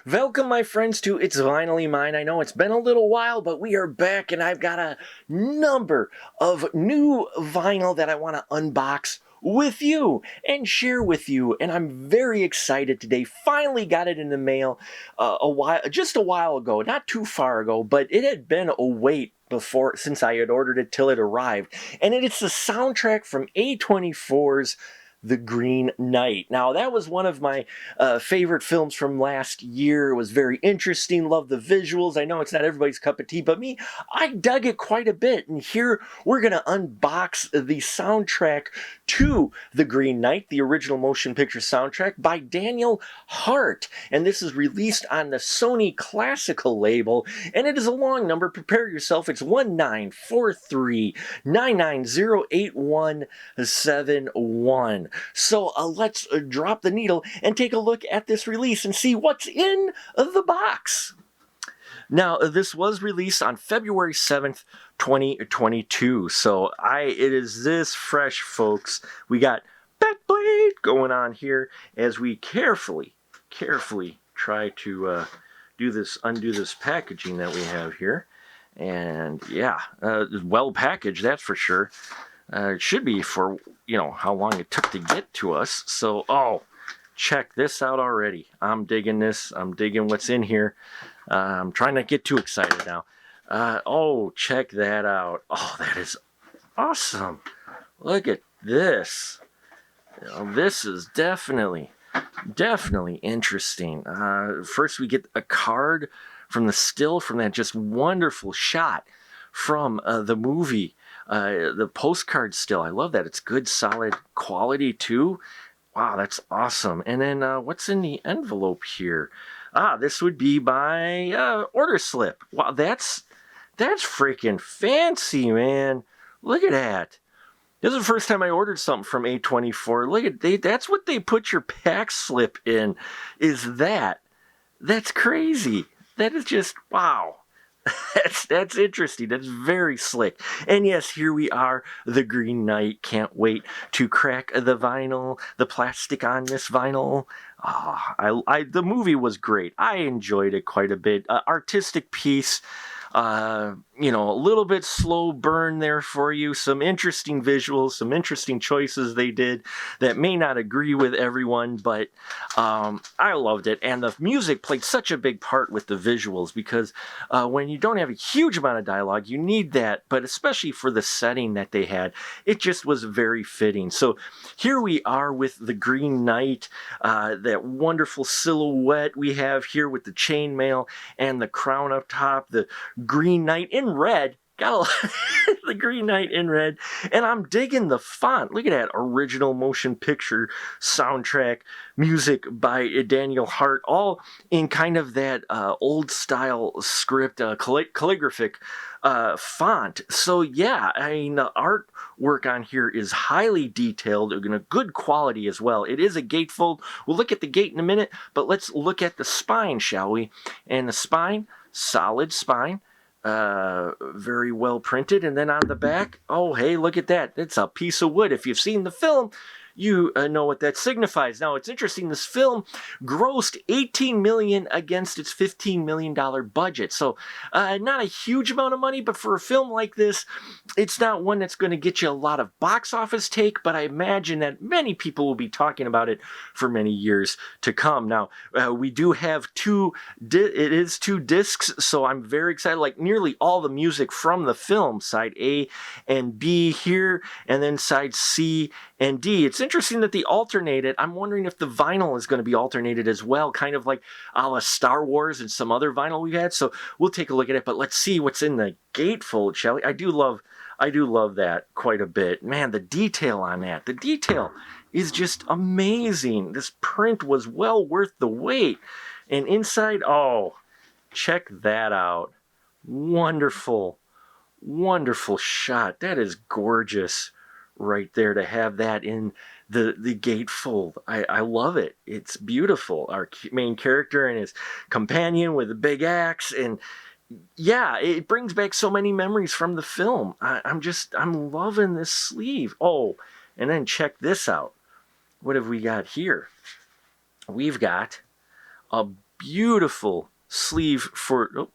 Welcome, my friends, to It's Finally Mine. I know it's been a little while, but we are back, and I've got a number of new vinyl that I want to unbox with you and share with you. And I'm very excited today. Finally got it in the mail just a while ago, not too far ago, but it had been a wait before since I had ordered it till it arrived. And it's the soundtrack from A24's The Green Knight. Now, that was one of my favorite films from last year. It was very interesting. Love the visuals. I know it's not everybody's cup of tea, but me, I dug it quite a bit. And here we're going to unbox the soundtrack to The Green Knight, the original motion picture soundtrack by Daniel Hart. And this is released on the Sony Classical label. And it is a long number. Prepare yourself. It's 1943-9908171. So let's drop the needle and take a look at this release and see what's in the box. Now, this was released on February 7th, 2022. So it is this fresh, folks. We got Backblade going on here as we carefully try to undo this packaging that we have here. And yeah, well packaged, that's for sure. It should be for, how long it took to get to us. So, check this out already. I'm digging this. I'm digging what's in here. I'm trying not to get too excited now. Check that out. Oh, that is awesome. Look at this. This is definitely interesting. First, we get a card from the still from that just wonderful shot from the movie. The postcard still, I love that. It's good, solid quality too. Wow, that's awesome. And then what's in the envelope here? This would be my order slip. Wow, that's freaking fancy, man. Look at that. This is the first time I ordered something from A24. Look at that's what they put your pack slip in. That's crazy. That is just wow. That's interesting. That's very slick. And yes, here we are, The Green Knight. Can't wait to crack the vinyl, the plastic on this vinyl. The movie was great. I enjoyed it quite a bit. Artistic piece. A little bit slow burn there for you. Some interesting visuals, some interesting choices they did that may not agree with everyone, but I loved it. And the music played such a big part with the visuals because when you don't have a huge amount of dialogue, you need that, but especially for the setting that they had, it just was very fitting. So here we are with The Green Knight, that wonderful silhouette we have here with the chainmail and the crown up top, the Green Knight in red. Got the Green Knight in red. And I'm digging the font. Look at that original motion picture soundtrack music by Daniel Hart, all in kind of that old style script, calligraphic font. So yeah, the artwork on here is highly detailed and a good quality as well. It is a gatefold. We'll look at the gate in a minute, but let's look at the spine, shall we? And the spine, solid spine. Very well printed. And then on the back, hey, look at that. It's a piece of wood. If you've seen the film, you know what that signifies. Now, it's interesting. This film grossed $18 million against its $15 million budget. So not a huge amount of money, but for a film like this, it's not one that's going to get you a lot of box office take, but I imagine that many people will be talking about it for many years to come. Now, we do have two discs, so I'm very excited. Like nearly all the music from the film, side A and B here, and then side C and D. It's interesting that they alternated. I'm wondering if the vinyl is going to be alternated as well, kind of like a la Star Wars and some other vinyl we've had. So we'll take a look at it, but let's see what's in the gatefold, shall we? I do love that quite a bit. Man, the detail on that. The detail is just amazing. This print was well worth the wait. And inside, check that out. Wonderful shot. That is gorgeous right there to have that in the gatefold. I love it. It's beautiful. Our main character and his companion with a big axe, and yeah, it brings back so many memories from the film. I'm loving this sleeve. And then check this out. What have we got here? We've got a beautiful sleeve for... Oh,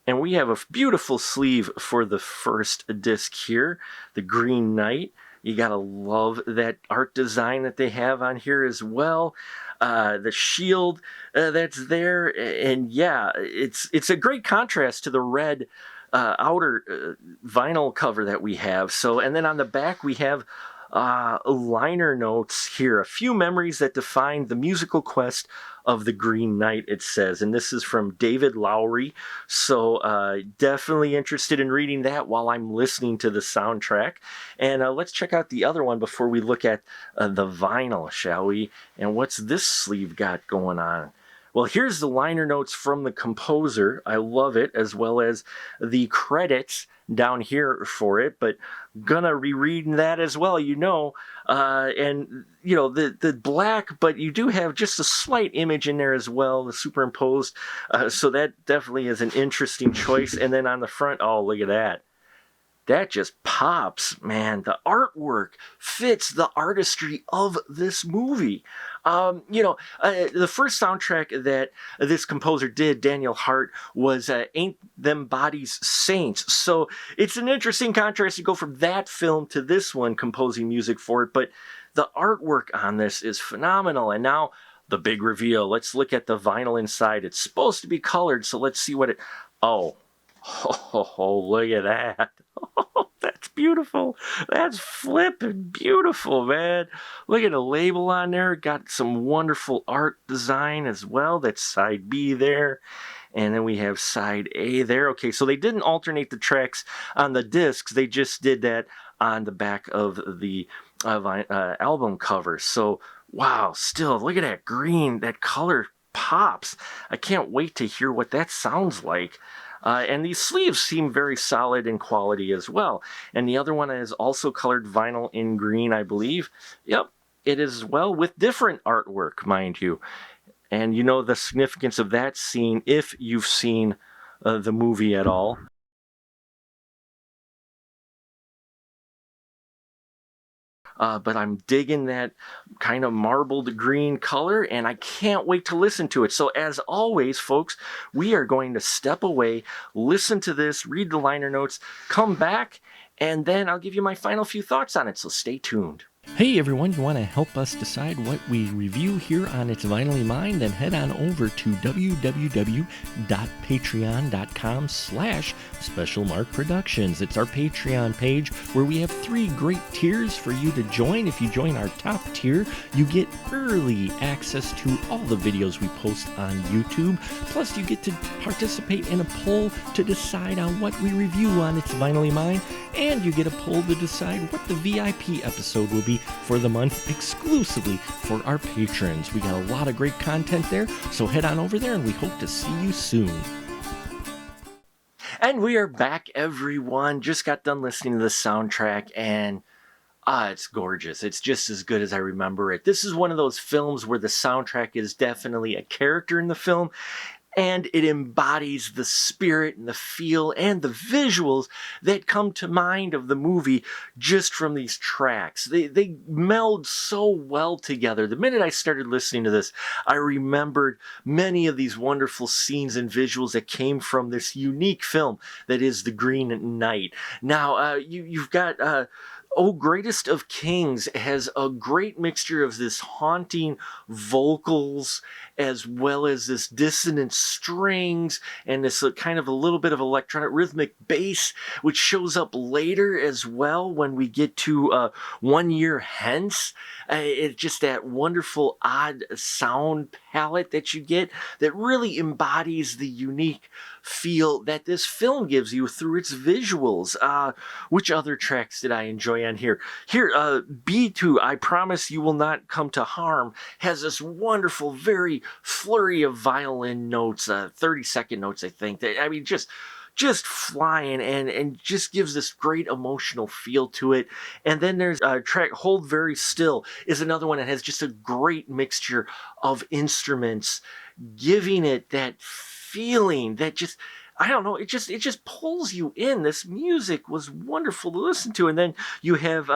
and we have a beautiful sleeve for the first disc here, the Green Knight. You gotta love that art design that they have on here as well. The shield that's there, and yeah, it's a great contrast to the red outer vinyl cover that we have. So, and then on the back we have liner notes here, a few memories that define the musical quest of the Green Knight, it says, and this is from David Lowery. So definitely interested in reading that while I'm listening to the soundtrack. And let's check out the other one before we look at the vinyl, shall we? And what's this sleeve got going on? Well, here's the liner notes from the composer. I love it, as well as the credits down here for it, but gonna rereading that as well, and the black, but you do have just a slight image in there as well, the superimposed, so that definitely is an interesting choice. And then on the front, oh, look at that. That just pops, man. The artwork fits the artistry of this movie. The first soundtrack that this composer did, Daniel Hart, was Ain't Them Bodies Saints. So it's an interesting contrast to go from that film to this one, composing music for it. But the artwork on this is phenomenal. And now the big reveal. Let's look at the vinyl inside. It's supposed to be colored, so let's see what it... Oh, look at that. Oh, that's beautiful. That's flipping beautiful, man. Look at the label on there. Got some wonderful art design as well. That's side B there. And then we have side A there. Okay, so they didn't alternate the tracks on the discs. They just did that on the back of the album cover. So, wow, still, look at that green. That color pops. I can't wait to hear what that sounds like. And these sleeves seem very solid in quality as well. And the other one is also colored vinyl in green, I believe. Yep, it is, well, with different artwork, mind you. And you know the significance of that scene if you've seen the movie at all. But I'm digging that kind of marbled green color, and I can't wait to listen to it. So as always, folks, we are going to step away, listen to this, read the liner notes, come back, and then I'll give you my final few thoughts on it, so stay tuned. Hey everyone, you want to help us decide what we review here on It's Vinylly Mine? Then head on over to www.patreon.com/SpecialMarkProductions. It's our Patreon page where we have 3 great tiers for you to join. If you join our top tier, you get early access to all the videos we post on YouTube. Plus, you get to participate in a poll to decide on what we review on It's Vinylly Mine. And you get a poll to decide what the VIP episode will be for the month exclusively for our patrons. We got a lot of great content there, so head on over there and we hope to see you soon. And we are back, everyone. Just got done listening to the soundtrack, and it's gorgeous. It's just as good as I remember it. This is one of those films where the soundtrack is definitely a character in the film, and it embodies the spirit and the feel and the visuals that come to mind of the movie just from these tracks. They meld so well together. The minute I started listening to this, I remembered many of these wonderful scenes and visuals that came from this unique film that is The Green Knight. Now, you've got... Oh Greatest of Kings has a great mixture of this haunting vocals as well as this dissonant strings and this kind of a little bit of electronic rhythmic bass, which shows up later as well when we get to 1 Year Hence. It's just that wonderful odd sound palette that you get that really embodies the unique feel that this film gives you through its visuals. Which other tracks did I enjoy on here? Here, B2, I Promise You Will Not Come to Harm, has this wonderful, very flurry of violin notes, 30-second notes, I think. I mean, just flying and just gives this great emotional feel to it. And then there's a track, Hold Very Still, is another one that has just a great mixture of instruments, giving it that feeling that just, I don't know, it just pulls you in. This music was wonderful to listen to. And then you have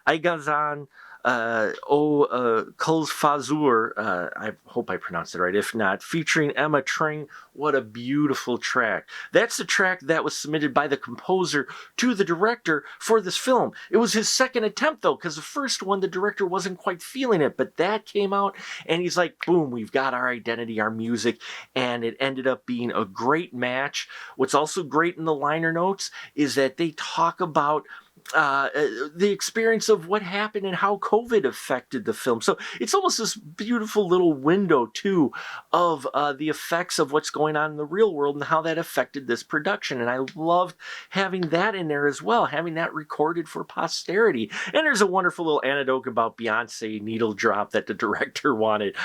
Aigazan Kulz Fazur, I hope I pronounced it right. If not, featuring Emma Tring. What a beautiful track. That's the track that was submitted by the composer to the director for this film. It was his second attempt, though, because the first one, the director wasn't quite feeling it, but that came out, and he's like, boom, we've got our identity, our music, and it ended up being a great match. What's also great in the liner notes is that they talk about the experience of what happened and how COVID affected the film. So it's almost this beautiful little window, too, of the effects of what's going on in the real world and how that affected this production. And I loved having that in there as well, having that recorded for posterity. And there's a wonderful little anecdote about Beyonce needle drop that the director wanted,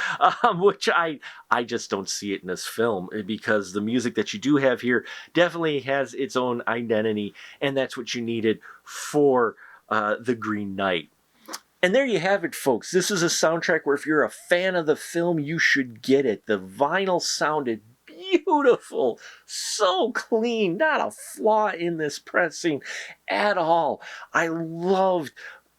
which I just don't see it in this film, because the music that you do have here definitely has its own identity, and that's what you needed for The Green Knight. And there you have it, folks. This is a soundtrack where if you're a fan of the film, you should get it. The vinyl sounded beautiful, so clean, not a flaw in this pressing at all. I loved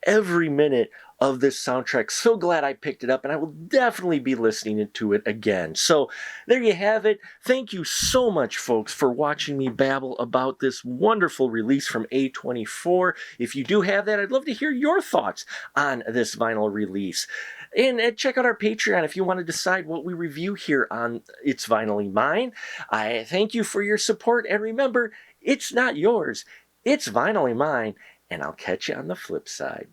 every minute of this soundtrack. So glad I picked it up, and I will definitely be listening to it again. So there you have it. Thank you so much, folks, for watching me babble about this wonderful release from A24. If you do have that, I'd love to hear your thoughts on this vinyl release. And check out our Patreon if you want to decide what we review here on It's Vinylly Mine. I thank you for your support, and remember, it's not yours, it's vinylly mine, and I'll catch you on the flip side.